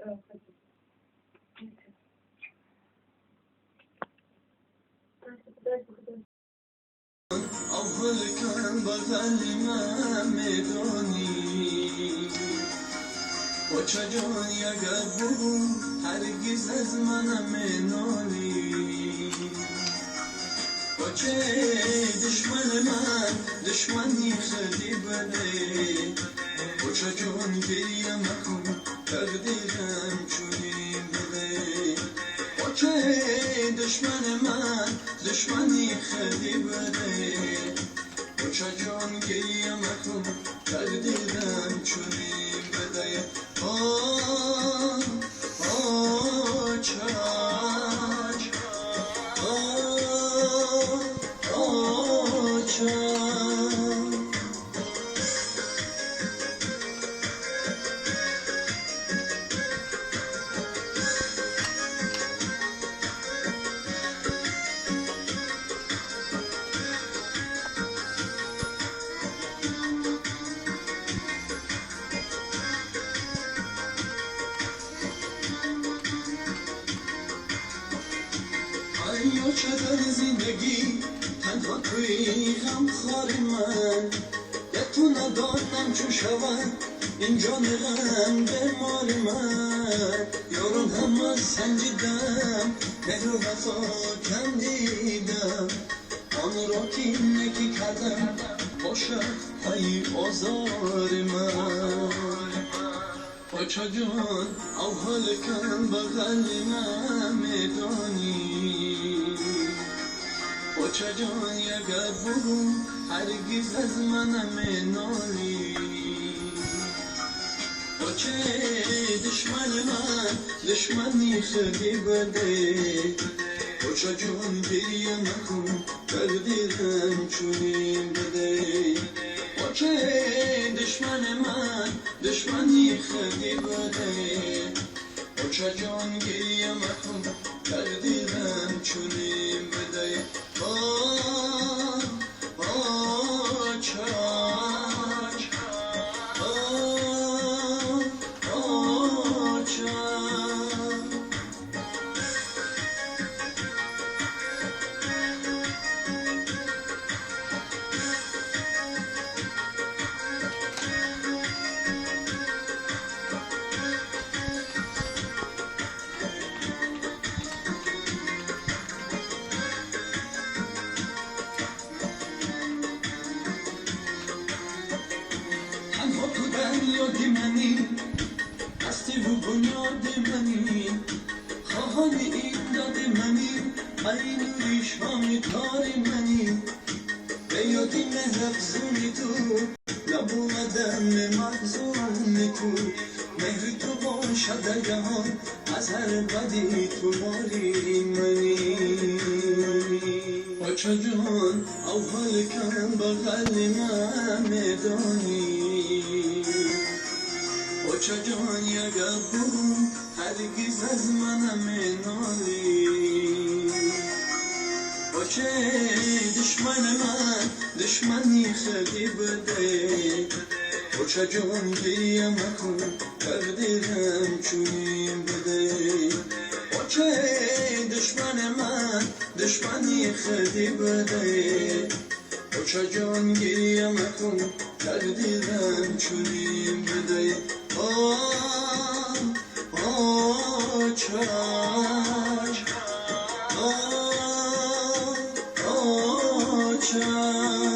اول کن بغل من میدانی با چجایی اگر بگو هرگز از منم نالی با چه دشمن من دشمنی خیلی بده با چجان گریه مکن تقدیرم چونی بده با چه دشمن من دشمنی خیلی بده با چجان گریه مکن تقدیرم چونی بده آه آه چاچ آه آه چاچ یا چقدر زندگی تنها توی غمخوار من یه تو ندانم چون شود این جان غم بیمار من یارون همه سنجیدم مهر و وفا کم دیدم آن را که نکی کردم باشد های آزار من بچه جان اول کن بغل من میدانی بچه جان اگر بگو هرگز از منم نالی بچه دشمن من دشمنی خیلی بده بچه جان گریه مکن تقدیرم چونی بده بچه دشمن من دشمنی خیلی بده بچه جان گریه مکن تقدیرم چونی بده آه آه چاچ آه آه چاچ تنها تو دریاد منی هستی و بنیاد منی خواهان این داد منی ای نوری شام تار منی به یادی مهرفزونی تو نبودم مغزون تو مهر تو باشد در جهان از هر بدی تو مالی منی بچه جان اول کن بغل من میدانی بچه جان اگر بگو هرگز از منم نالی بچه دشمن من دشمنی خیلی بده بچه جان گریه مکن تقدیرم چونی بده بچه دشمن من دشمنی خیلی بده بچه جان گریه مکن تقدیرم چونی بده آه آه چاچ آه آه چاچ